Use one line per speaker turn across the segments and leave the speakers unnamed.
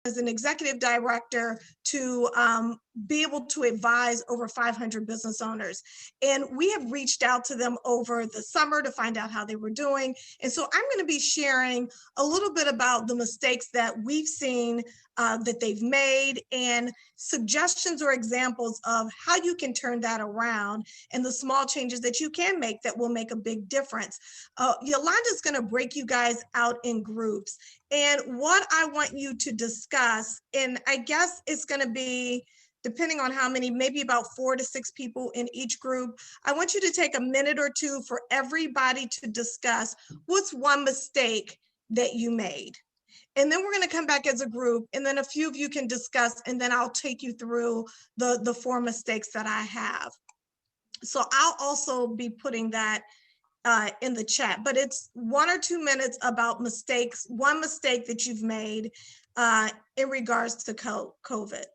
as an executive director to be able to advise over 500 business owners. And we have reached out to them over the summer to find out how they were doing. And so I'm going to be sharing a little bit about the mistakes that we've seen that they've made and suggestions or examples of how you can turn that around and the small changes that you can make that will make a big difference. Yolanda's going to break you guys out in groups. And what I want you to discuss, and I guess it's going to be, depending on how many, maybe about 4 to 6 people in each group. I want you to take a minute or two for everybody to discuss what's one mistake that you made. And then we're going to come back as a group, and then a few of you can discuss, and then I'll take you through the 4 mistakes that I have. So I'll also be putting that in the chat, but it's 1 or 2 minutes about mistakes, one mistake that you've made in regards to COVID.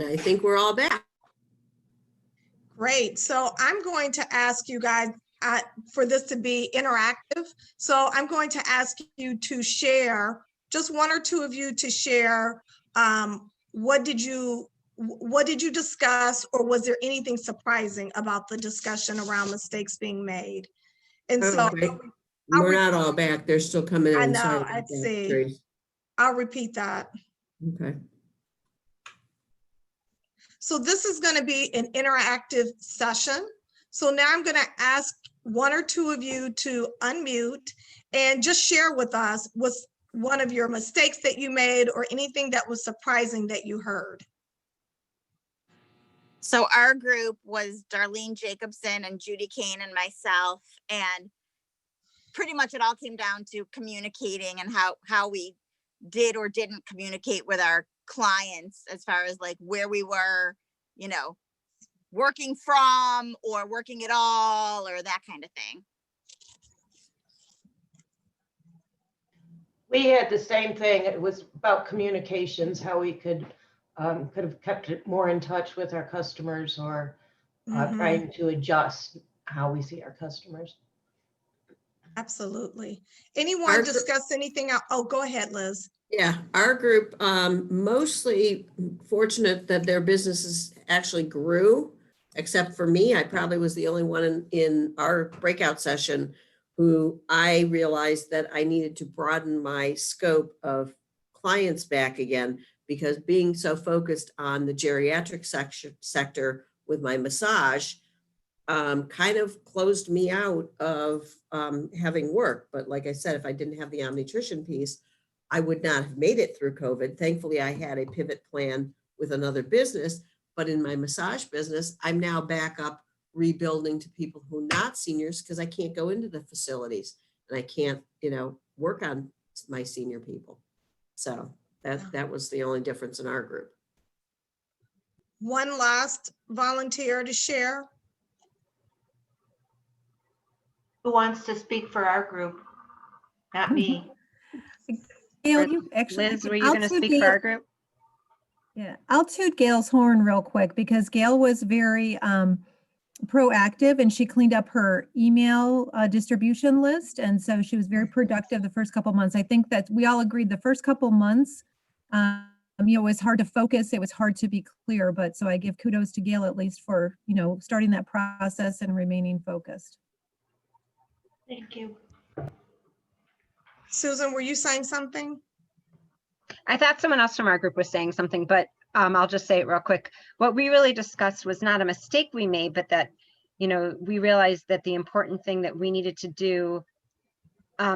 I think we're all back.
Great. So I'm going to ask you guys for this to be interactive. So I'm going to ask you to share, just one or two of you to share, what did you discuss, or was there anything surprising about the discussion around mistakes being made? And so
Okay. We're not all back. They're still coming in.
I know,
Sorry about
I
that,
see.
Trace.
I'll repeat that.
Okay.
So this is going to be an interactive session. So now I'm going to ask one or two of you to unmute and just share with us what's one of your mistakes that you made or anything that was surprising that you heard.
So our group was Darlene Jacobson and Judy Kane and myself, and pretty much it all came down to communicating and how we did or didn't communicate with our clients as far as like where we were, you know, working from or working at all or that kind of thing.
We had the same thing. It was about communications, how we could have kept it more in touch with our customers, or trying to adjust how we see our customers.
Absolutely. Anyone discuss anything else? Oh, go ahead, Liz.
Yeah, our group, mostly fortunate that their businesses actually grew, except for me. I probably was the only one in our breakout session who I realized that I needed to broaden my scope of clients back again, because being so focused on the geriatric sector with my massage kind of closed me out of having work. But like I said, if I didn't have the omnitrition piece, I would not have made it through COVID. Thankfully, I had a pivot plan with another business, but in my massage business, I'm now back up rebuilding to people who are not seniors, because I can't go into the facilities and I can't, work on my senior people. So that was the only difference in our group.
One last volunteer to share.
Who wants to speak for our group? Not me.
Gail, you actually,
Liz, were you going to speak for our group?
Yeah, I'll toot Gail's horn real quick, because Gail was very proactive, and she cleaned up her email distribution list. And so she was very productive the first couple months. I think that we all agreed the first couple months, it was hard to focus. It was hard to be clear. But so I give kudos to Gail, at least for, starting that process and remaining focused.
Thank you.
Susan, were you saying something?
I thought someone else from our group was saying something, but I'll just say it real quick. What we really discussed was not a mistake we made, but that, we realized that the important thing that we needed to do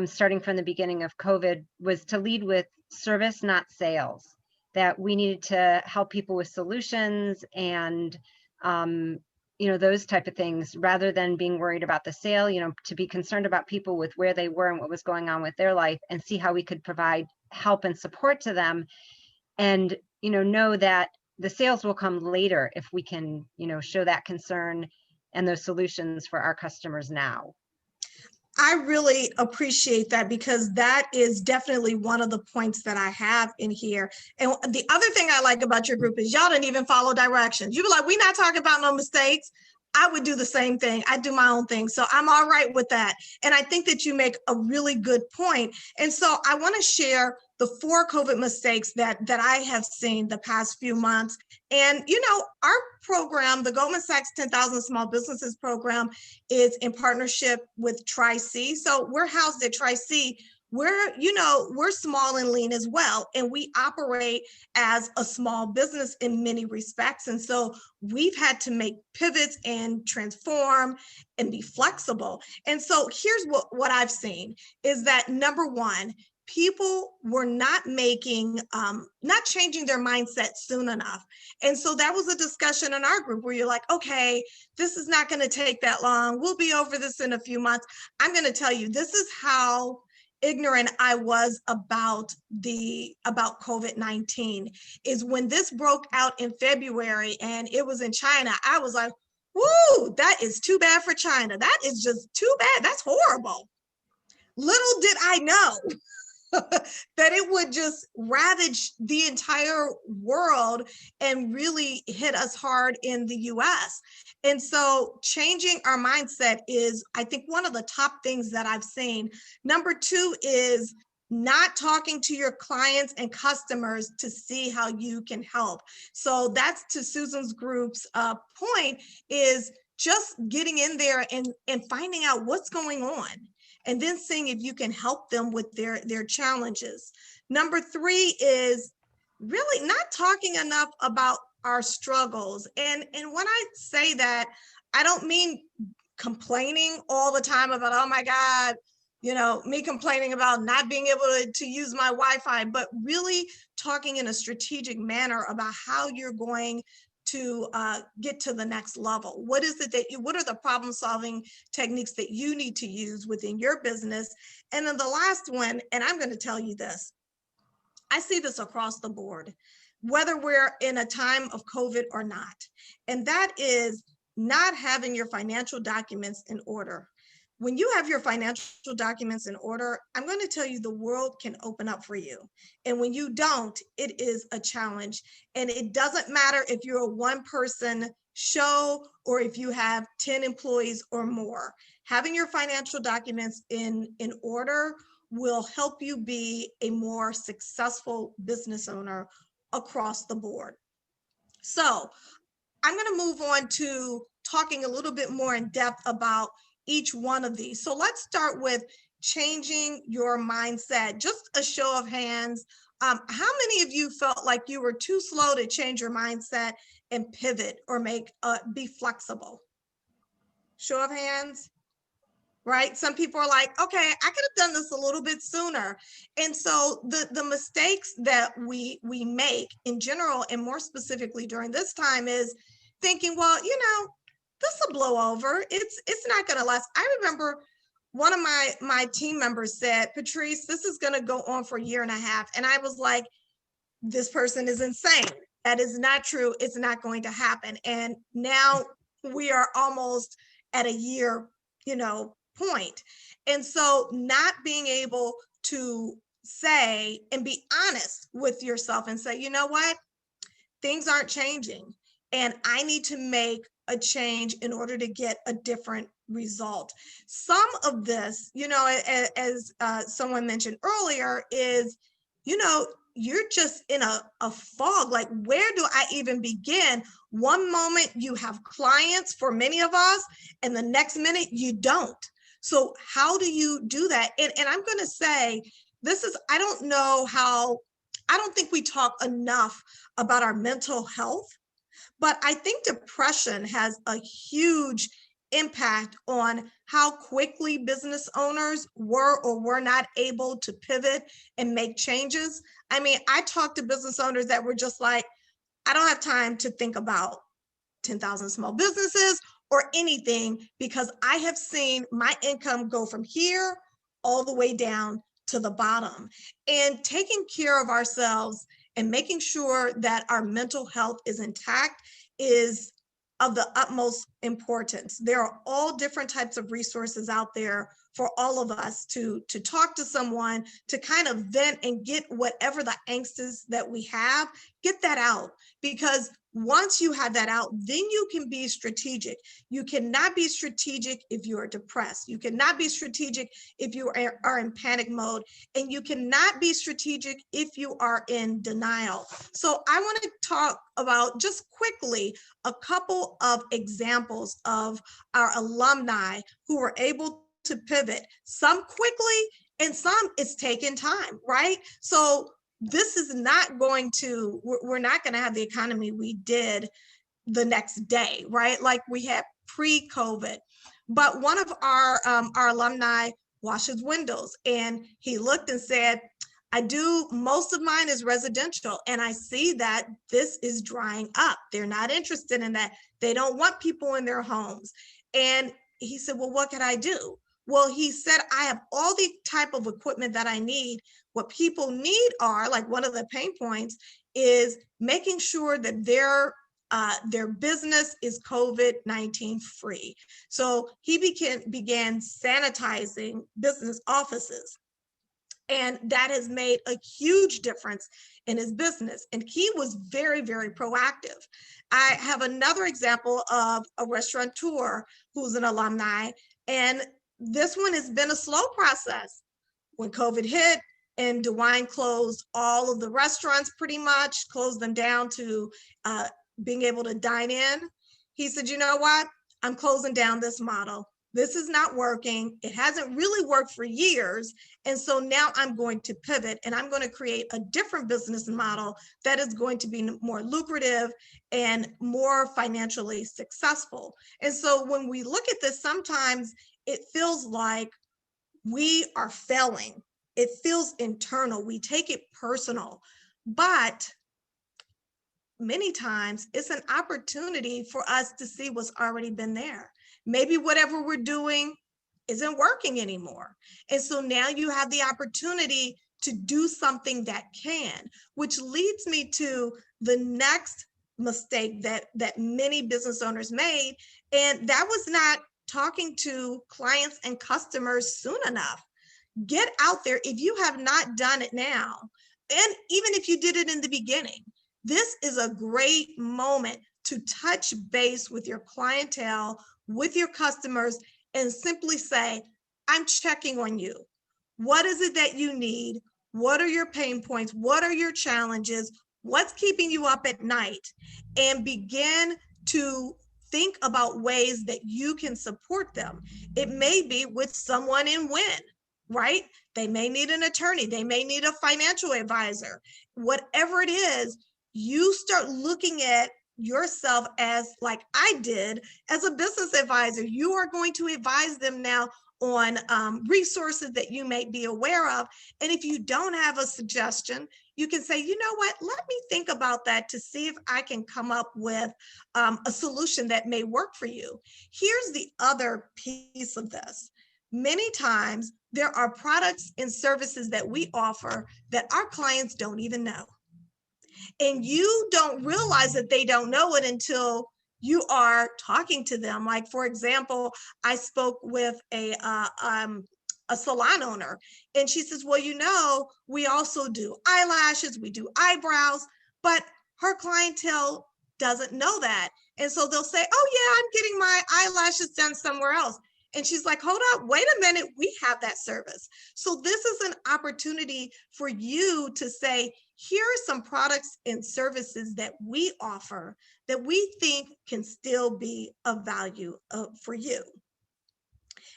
starting from the beginning of COVID was to lead with service, not sales, that we needed to help people with solutions and, those type of things, rather than being worried about the sale, to be concerned about people with where they were and what was going on with their life, and see how we could provide help and support to them. And, know that the sales will come later if we can, show that concern and those solutions for our customers now.
I really appreciate that, because that is definitely one of the points that I have in here. And the other thing I like about your group is y'all didn't even follow directions. You be like, we're not talking about no mistakes. I would do the same thing. I do my own thing. So I'm all right with that. And I think that you make a really good point. And so I want to share the 4 COVID mistakes that I have seen the past few months. And, our program, the Goldman Sachs 10,000 Small Businesses program, is in partnership with Tri-C. So we're housed at Tri-C. We're small and lean as well, and we operate as a small business in many respects. And so we've had to make pivots and transform and be flexible. And so here's what I've seen is that, number one, people were not changing their mindset soon enough. And so that was a discussion in our group where you're like, okay, this is not going to take that long. We'll be over this in a few months. I'm going to tell you, this is how ignorant I was about COVID-19, is when this broke out in February and it was in China, I was like, whoo, that is too bad for China. That is just too bad. That's horrible. Little did I know that it would just ravage the entire world and really hit us hard in the US. And so changing our mindset is, I think, one of the top things that I've seen. Number two is not talking to your clients and customers to see how you can help. So that's to Susan's group's point, is just getting in there and finding out what's going on, and then seeing if you can help them with their challenges. Number three is really not talking enough about our struggles. And when I say that, I don't mean complaining all the time about, oh my God, me complaining about not being able to use my Wi-Fi, but really talking in a strategic manner about how you're going to get to the next level. What is it what are the problem solving techniques that you need to use within your business? And then the last one, and I'm going to tell you this, I see this across the board, whether we're in a time of COVID or not, and that is not having your financial documents in order. When you have your financial documents in order, I'm going to tell you, the world can open up for you. And when you don't, it is a challenge. And it doesn't matter if you're a one-person show or if you have 10 employees or more. Having your financial documents in order will help you be a more successful business owner across the board. So I'm going to move on to talking a little bit more in depth about each one of these. So let's start with changing your mindset. Just a show of hands. How many of you felt like you were too slow to change your mindset and pivot or be flexible? Show of hands. Right? Some people are like, okay, I could have done this a little bit sooner. And so the mistakes that we make in general, and more specifically during this time, is thinking, well, this will blow over. It's not going to last. I remember one of my team members said, Patrice, this is going to go on for a year and a half. And I was like, this person is insane. That is not true. It's not going to happen. And now we are almost at a year, point. And so not being able to say and be honest with yourself and say, you know what, things aren't changing and I need to make a change in order to get a different result. Some of this, as someone mentioned earlier, is, you're just in a fog. Like, where do I even begin? One moment you have clients for many of us, and the next minute you don't. So how do you do that? And I'm going to say, I don't think we talk enough about our mental health, but I think depression has a huge impact on how quickly business owners were or were not able to pivot and make changes. I mean, I talked to business owners that were just like, I don't have time to think about 10,000 small businesses or anything, because I have seen my income go from here all the way down to the bottom. And taking care of ourselves and making sure that our mental health is intact is of the utmost importance. There are all different types of resources out there for all of us to talk to someone, to kind of vent and get whatever the angst is that we have, get that out. Because once you have that out, then you can be strategic. You cannot be strategic if you are depressed. You cannot be strategic if you are in panic mode. And you cannot be strategic if you are in denial. So I want to talk about, just quickly, a couple of examples of our alumni who were able to pivot, some quickly and some it's taken time, right? So this is not going to, we're not going to have the economy we did the next day, right? Like we had pre-COVID. But one of our alumni washes windows, and he looked and said, most of mine is residential, and I see that this is drying up. They're not interested in that. They don't want people in their homes. And he said, well, what can I do? Well, he said, I have all the type of equipment that I need. What people need are, like, one of the pain points is making sure that their business is COVID-19 free. So he began sanitizing business offices. And that has made a huge difference in his business. And he was very, very proactive. I have another example of a restaurateur who's an alumni, and this one has been a slow process. When COVID hit and DeWine closed all of the restaurants, pretty much closed them down to being able to dine in, he said, you know what? I'm closing down this model. This is not working. It hasn't really worked for years. And so now I'm going to pivot and I'm going to create a different business model that is going to be more lucrative and more financially successful. And so when we look at this, sometimes it feels like we are failing. It feels internal. We take it personal, but many times it's an opportunity for us to see what's already been there. Maybe whatever we're doing isn't working anymore. And so now you have the opportunity to do something that can, which leads me to the next mistake that many business owners made. And that was not talking to clients and customers soon enough. Get out there. If you have not done it now, and even if you did it in the beginning, this is a great moment to touch base with your clientele, with your customers, and simply say, I'm checking on you. What is it that you need? What are your pain points? What are your challenges? What's keeping you up at night? And begin to think about ways that you can support them. It may be with someone in WIN, right? They may need an attorney. They may need a financial advisor. Whatever it is, you start looking at yourself as, like I did, as a business advisor. You are going to advise them now on resources that you may be aware of. And if you don't have a suggestion, you can say, you know what, let me think about that to see if I can come up with a solution that may work for you. Here's the other piece of this. Many times there are products and services that we offer that our clients don't even know. And you don't realize that they don't know it until you are talking to them. Like, for example, I spoke with a salon owner, and she says, well, you know, we also do eyelashes, we do eyebrows, but her clientele doesn't know that. And so they'll say, oh yeah, I'm getting my eyelashes done somewhere else. And she's like, hold up, wait a minute, we have that service. So this is an opportunity for you to say, here are some products and services that we offer that we think can still be of value for you.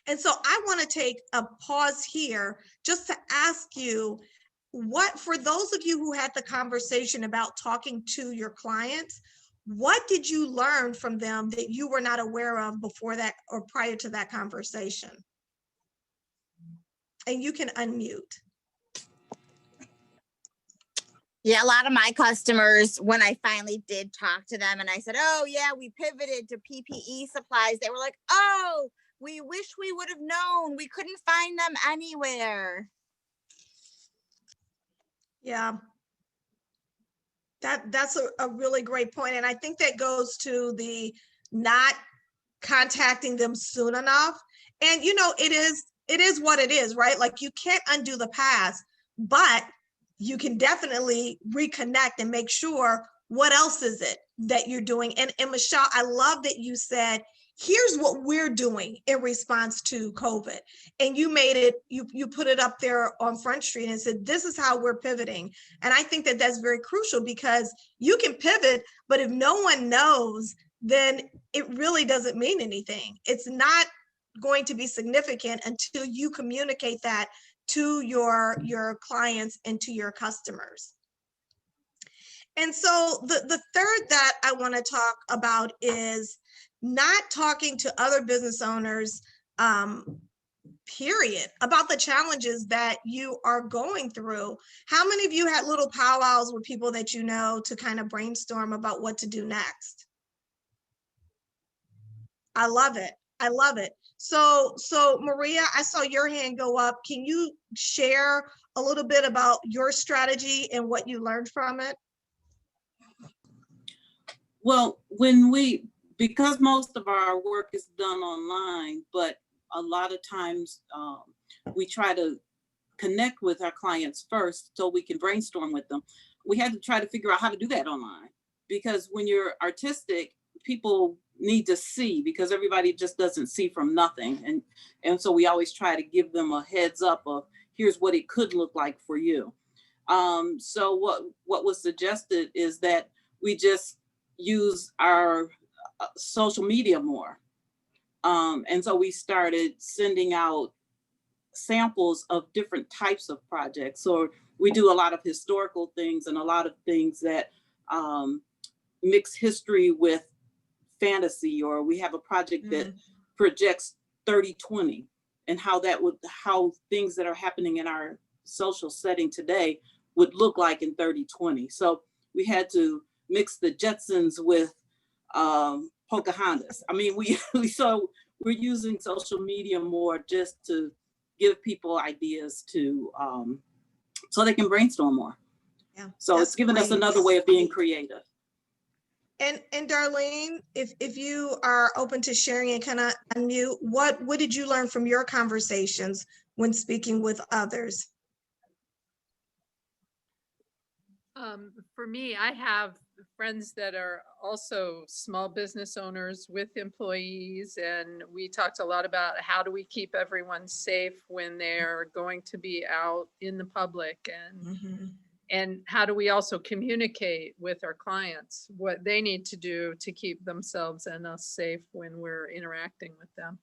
And so I want to take a pause here just to ask you, what, for those of you who had the conversation about talking to your clients, what did you learn from them that you were not aware of before that or prior to that conversation? And you can unmute.
Yeah, a lot of my customers, when I finally did talk to them and I said, oh yeah, we pivoted to PPE supplies, they were like, oh, we wish we would have known. We couldn't find them anywhere.
Yeah. That's a really great point. And I think that goes to the not contacting them soon enough. And, you know, it is what it is, right? Like, you can't undo the past, but you can definitely reconnect and make sure what else is it that you're doing. And Michelle, I love that you said, here's what we're doing in response to COVID. And you made it, you put it up there on Front Street and said, this is how we're pivoting. And I think that that's very crucial, because you can pivot, but if no one knows, then it really doesn't mean anything. It's not going to be significant until you communicate that to your clients and to your customers. And so the third that I want to talk about is not talking to other business owners, period, about the challenges that you are going through. How many of you had little powwows with people that you know to kind of brainstorm about what to do next? I love it. I love it. So Maria, I saw your hand go up. Can you share a little bit about your strategy and what you learned from it?
Well, because most of our work is done online, but a lot of times we try to connect with our clients first so we can brainstorm with them. We had to try to figure out how to do that online, because when you're artistic, people need to see, because everybody just doesn't see from nothing. And so we always try to give them a heads up of here's what it could look like for you. So what was suggested is that we just use our social media more. And so we started sending out samples of different types of projects. So we do a lot of historical things and a lot of things that mix history with fantasy, or we have a project that projects 30-20 and how things that are happening in our social setting today would look like in 30-20. So we had to mix the Jetsons with Pocahontas. I mean, so we're using social media more just to give people ideas to so they can brainstorm more.
Yeah,
so it's given us another way of being creative.
And Darlene, if you are open to sharing and kind of unmute, what did you learn from your conversations when speaking with others?
For me, I have friends that are also small business owners with employees, and we talked a lot about how do we keep everyone safe when they're going to be out in the public, and how do we also communicate with our clients what they need to do to keep themselves and us safe when we're interacting with them.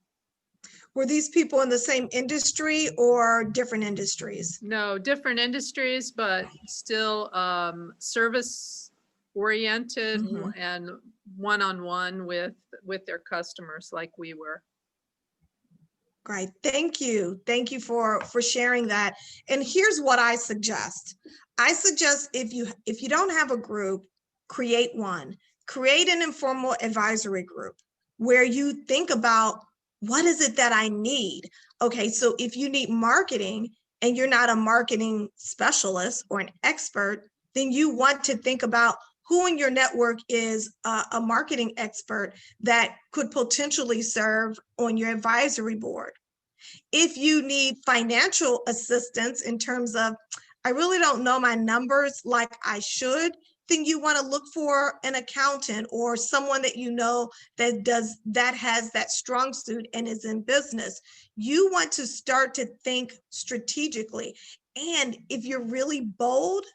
Were these people in the same industry or different industries?
No, different industries, but still service oriented and one-on-one with their customers like we were.
Great, thank you. Thank you for sharing that. And here's what I suggest. I suggest if you don't have a group, create one. Create an informal advisory group where you think about, what is it that I need? Okay, so if you need marketing and you're not a marketing specialist or an expert, then you want to think about who in your network is a marketing expert that could potentially serve on your advisory board. If you need financial assistance in terms of, I really don't know my numbers like I should, then you want to look for an accountant or someone that you know that has that strong suit and is in business. You want to start to think strategically. And if you're really bold,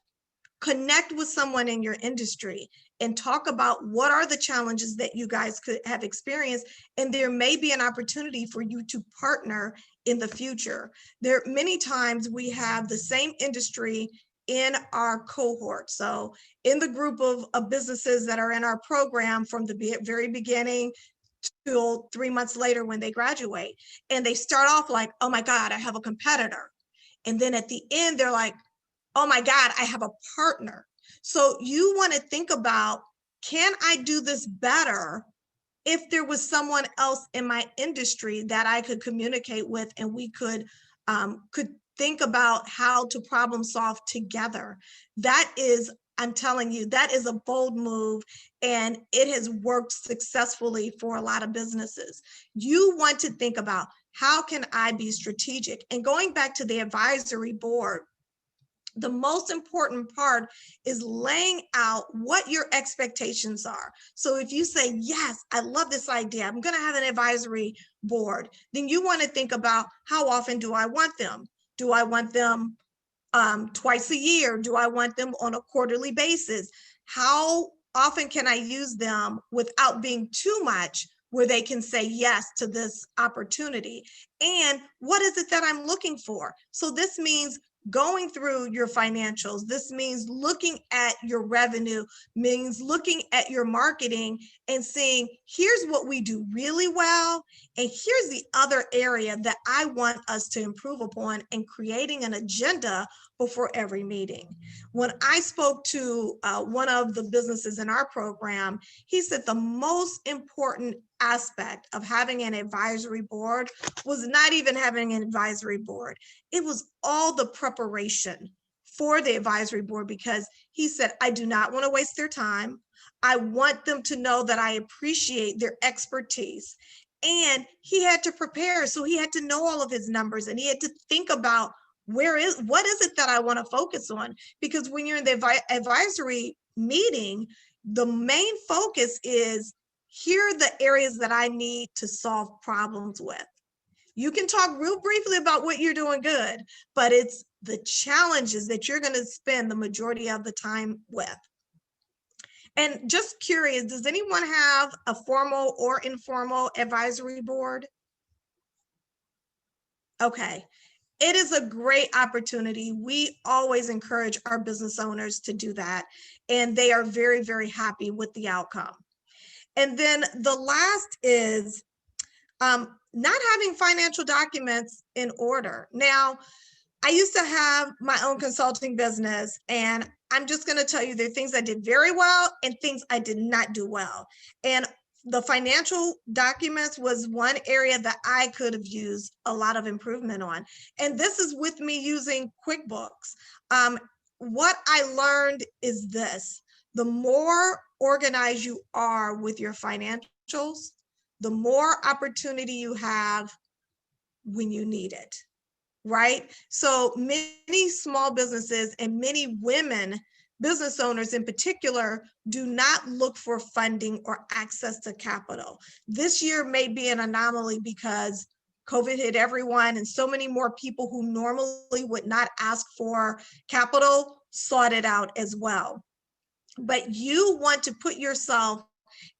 connect with someone in your industry and talk about what are the challenges that you guys could have experienced. And there may be an opportunity for you to partner in the future. There many times we have the same industry in our cohort. So in the group of businesses that are in our program from the very beginning till 3 months later when they graduate, and they start off like, oh my God, I have a competitor. And then at the end, they're like, oh my God, I have a partner. So you want to think about, can I do this better if there was someone else in my industry that I could communicate with and we could think about how to problem solve together? That is, I'm telling you, that is a bold move, and it has worked successfully for a lot of businesses. You want to think about, how can I be strategic? And going back to the advisory board, the most important part is laying out what your expectations are. So if you say, yes, I love this idea, I'm going to have an advisory board, then you want to think about, how often do I want them? Do I want them twice a year? Do I want them on a quarterly basis? How often can I use them without being too much, where they can say yes to this opportunity? And what is it that I'm looking for? So this means going through your financials. This means looking at your revenue, means looking at your marketing and saying, here's what we do really well, and here's the other area that I want us to improve upon, and creating an agenda before every meeting. When I spoke to one of the businesses in our program, he said the most important aspect of having an advisory board was not even having an advisory board. It was all the preparation for the advisory board, because he said, I do not want to waste their time. I want them to know that I appreciate their expertise. And he had to prepare. So he had to know all of his numbers, and he had to think about what is it that I want to focus on? Because when you're in the advisory meeting, the main focus is, here are the areas that I need to solve problems with. You can talk real briefly about what you're doing good, but it's the challenges that you're going to spend the majority of the time with. And just curious, does anyone have a formal or informal advisory board? Okay. It is a great opportunity. We always encourage our business owners to do that, and they are very, very happy with the outcome. And then the last is not having financial documents in order. Now, I used to have my own consulting business, and I'm just going to tell you, there are things I did very well and things I did not do well. And the financial documents was one area that I could have used a lot of improvement on. And this is with me using QuickBooks. What I learned is this: the more organized you are with your financials, the more opportunity you have when you need it, right? So many small businesses and many women business owners in particular do not look for funding or access to capital. This year may be an anomaly because COVID hit everyone, and so many more people who normally would not ask for capital sought it out as well. But you want to put yourself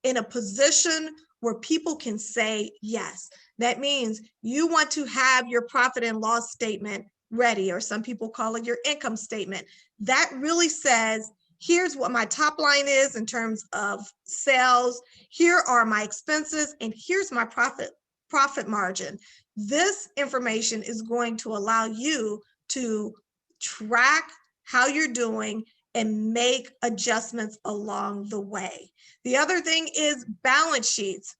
in a position where people can say yes. That means you want to have your profit and loss statement ready, or some people call it your income statement. That really says, here's what my top line is in terms of sales, here are my expenses, and here's my profit margin. This information is going to allow you to track how you're doing and make adjustments along the way. The other thing is balance sheets.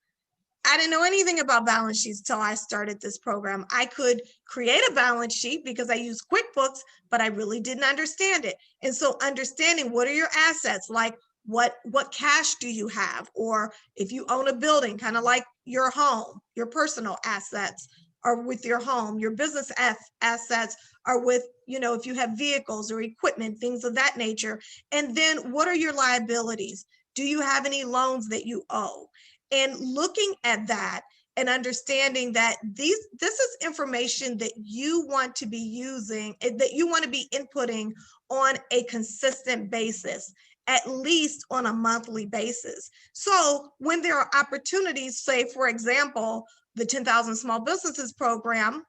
I didn't know anything about balance sheets till I started this program. I could create a balance sheet because I use QuickBooks, but I really didn't understand it. And so understanding what are your assets, like what cash do you have? Or if you own a building, kind of like your home, your personal assets are with your home, your business assets are with, if you have vehicles or equipment, things of that nature. And then what are your liabilities? Do you have any loans that you owe? And looking at that and understanding that this is information that you want to be using, that you want to be inputting on a consistent basis, at least on a monthly basis. So when there are opportunities, say, for example, the 10,000 Small Businesses Program,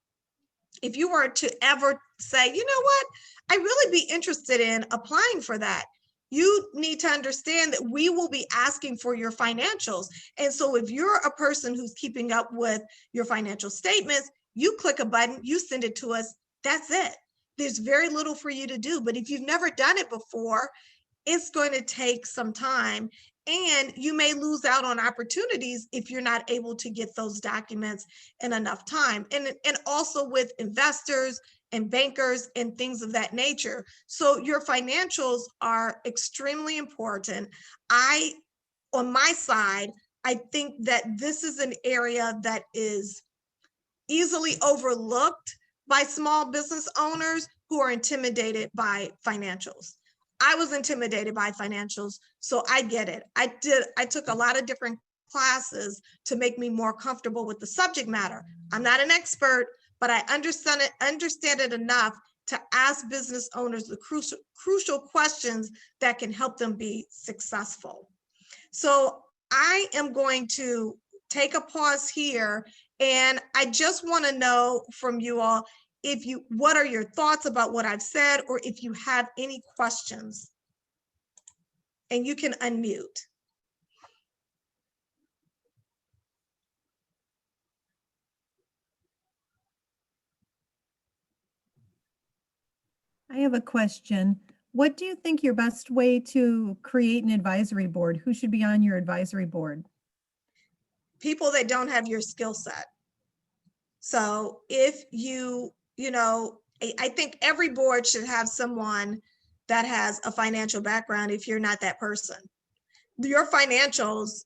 if you were to ever say, you know what, I'd really be interested in applying for that, you need to understand that we will be asking for your financials. And so if you're a person who's keeping up with your financial statements, you click a button, you send it to us, that's it. There's very little for you to do. But if you've never done it before, it's going to take some time, and you may lose out on opportunities if you're not able to get those documents in enough time. And also with investors and bankers and things of that nature. So your financials are extremely important. On my side, I think that this is an area that is easily overlooked by small business owners who are intimidated by financials. I was intimidated by financials, so I get it. I took a lot of different classes to make me more comfortable with the subject matter. I'm not an expert, but I understand it enough to ask business owners the crucial questions that can help them be successful. So I am going to take a pause here, and I just want to know from you all, what are your thoughts about what I've said, or if you have any questions, and you can unmute.
I have a question. What do you think your best way to create an advisory board? Who should be on your advisory board?
People that don't have your skill set. So if I think every board should have someone that has a financial background if you're not that person. Your financials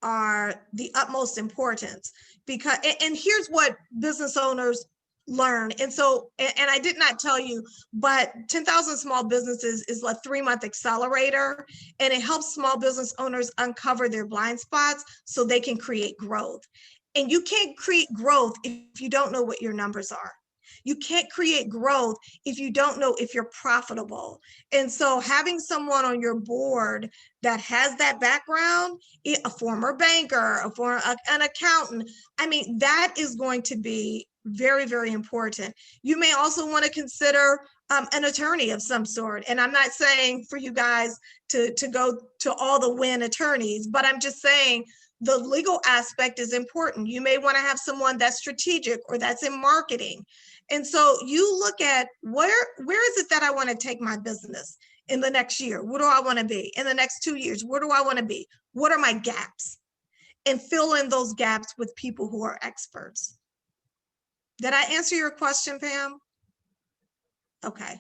are the utmost importance, because, and here's what business owners learn. And so, and I did not tell you, but 10,000 Small Businesses is a 3-month accelerator, and it helps small business owners uncover their blind spots so they can create growth. And you can't create growth if you don't know what your numbers are. You can't create growth if you don't know if you're profitable. And so having someone on your board that has that background, a former banker, an accountant, I mean, that is going to be very, very important. You may also want to consider an attorney of some sort. And I'm not saying for you guys to go to all the win attorneys, but I'm just saying the legal aspect is important. You may want to have someone that's strategic or that's in marketing. And so you look at where is it that I want to take my business in the next year? What do I want to be in the next 2 years? Where do I want to be? What are my gaps? And fill in those gaps with people who are experts. Did I answer your question, Pam? Okay.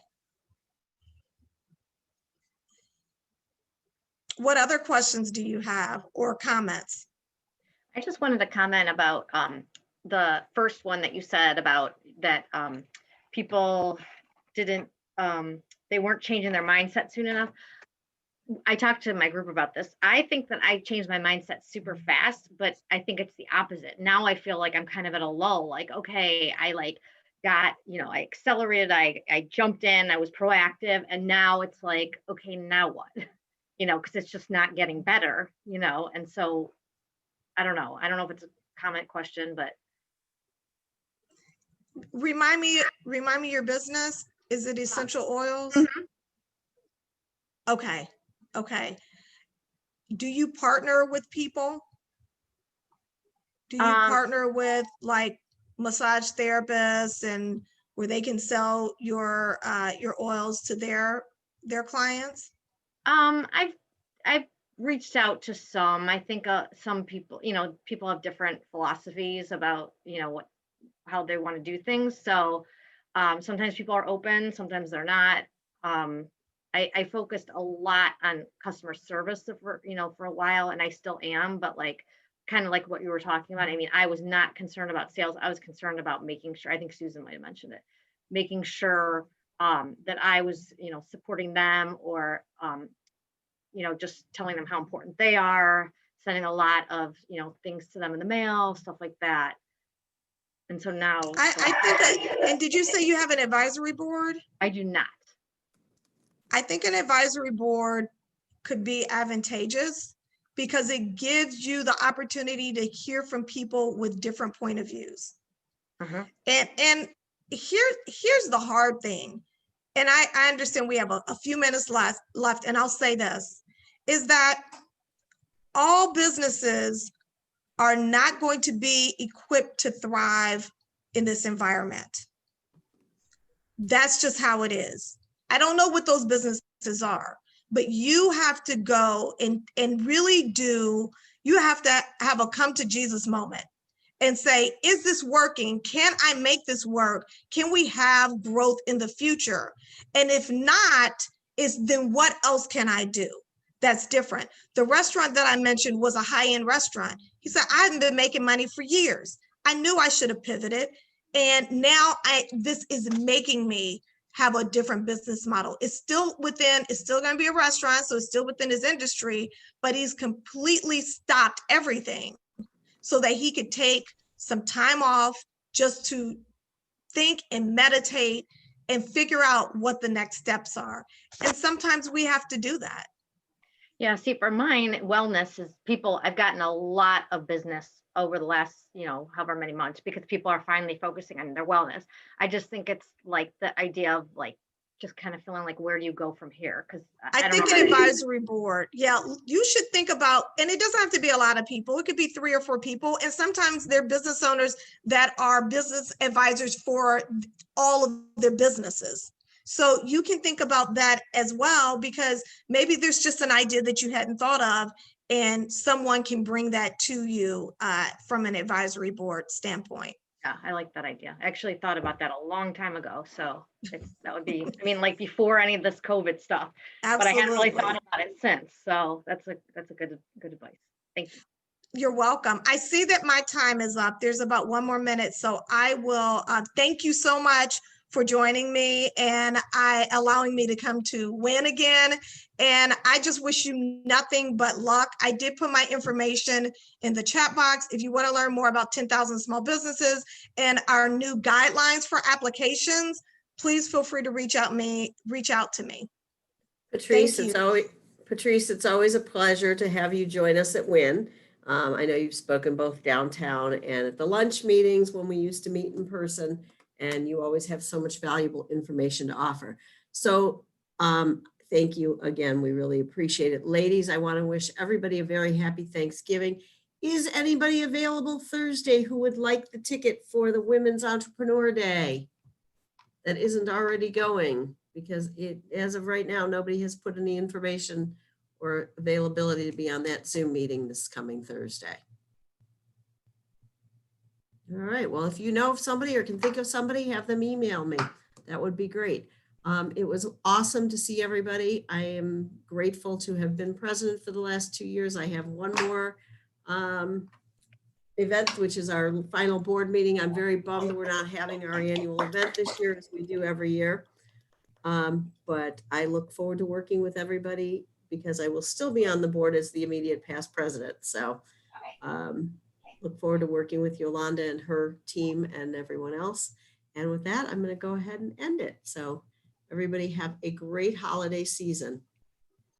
What other questions do you have or comments?
I just wanted to comment about the first one that you said about that people didn't, they weren't changing their mindset soon enough. I talked to my group about this. I think that I changed my mindset super fast, but I think it's the opposite. Now I feel like I'm kind of at a lull, like, okay, I got, I accelerated, I jumped in, I was proactive, and now it's like, okay, now what? Because it's just not getting better, and so I don't know if it's a comment question, but.
Remind me your business. Is it essential oils?
Mm-hmm.
Okay. Do you partner with people? Do you partner with like massage therapists and where they can sell your oils to their clients?
I've reached out to some. I think some people, people have different philosophies about, how they want to do things. So sometimes people are open, sometimes they're not. I focused a lot on customer service for a while, and I still am, but kind of like what you were talking about. I mean, I was not concerned about sales. I was concerned about making sure, I think Susan might have mentioned it, making sure that I was, supporting them or, just telling them how important they are, sending a lot of, things to them in the mail, stuff like that. And so now
I think and did you say you have an advisory board?
I do not.
I think an advisory board could be advantageous because it gives you the opportunity to hear from people with different point of views.
Uh-huh.
And here's the hard thing. And I understand we have a few minutes left, and I'll say this, is that all businesses are not going to be equipped to thrive in this environment. That's just how it is. I don't know what those businesses are, but you have to go and really you have to have a come to Jesus moment and say, is this working? Can I make this work? Can we have growth in the future? And if not, then what else can I do that's different? The restaurant that I mentioned was a high-end restaurant. He said, I haven't been making money for years. I knew I should have pivoted. And now this is making me have a different business model. It's still going to be a restaurant, so it's still within his industry, but he's completely stopped everything so that he could take some time off just to think and meditate and figure out what the next steps are. And sometimes we have to do that.
Yeah, see, for mine, wellness is I've gotten a lot of business over the last, however many months, because people are finally focusing on their wellness. I just think it's like the idea of just kind of feeling like, where do you go from here? Because
I think an advisory board, yeah, you should think about, and it doesn't have to be a lot of people. It could be 3 or 4 people. And sometimes they're business owners that are business advisors for all of their businesses. So you can think about that as well, because maybe there's just an idea that you hadn't thought of, and someone can bring that to you from an advisory board standpoint.
Yeah, I like that idea. I actually thought about that a long time ago. So that would be, before any of this COVID stuff,
Absolutely.
But I hadn't really thought about it since. So that's a good advice. Thank you.
You're welcome. I see that my time is up. There's about 1 more minute. So I will thank you so much for joining me and allowing me to come to WIN again. And I just wish you nothing but luck. I did put my information in the chat box. If you want to learn more about 10,000 small businesses and our new guidelines for applications, please feel free to reach out to me.
Patrice,
Thank
it's always a pleasure to have you join us at WIN. I know you've spoken both downtown and at the lunch meetings when we used to meet in person, and you always have so much valuable information to offer. So thank you again. We really appreciate it. Ladies, I want to wish everybody a very happy Thanksgiving. Is anybody available Thursday who would like the ticket for the Women's Entrepreneur Day that isn't already going? Because as of right now, nobody has put any information or availability to be on that Zoom meeting this coming Thursday. All right, well, if you know of somebody or can think of somebody, have them email me. That would be great. It was awesome to see everybody. I am grateful to have been president for the last 2 years. I have one more event, which is our final board meeting. I'm very bummed we're not having our annual event this year as we do every year. But I look forward to working with everybody because I will still be on the board as the immediate past president. So look forward to working with Yolanda and her team and everyone else. And with that, I'm going to go ahead and end it. So everybody have a great holiday season.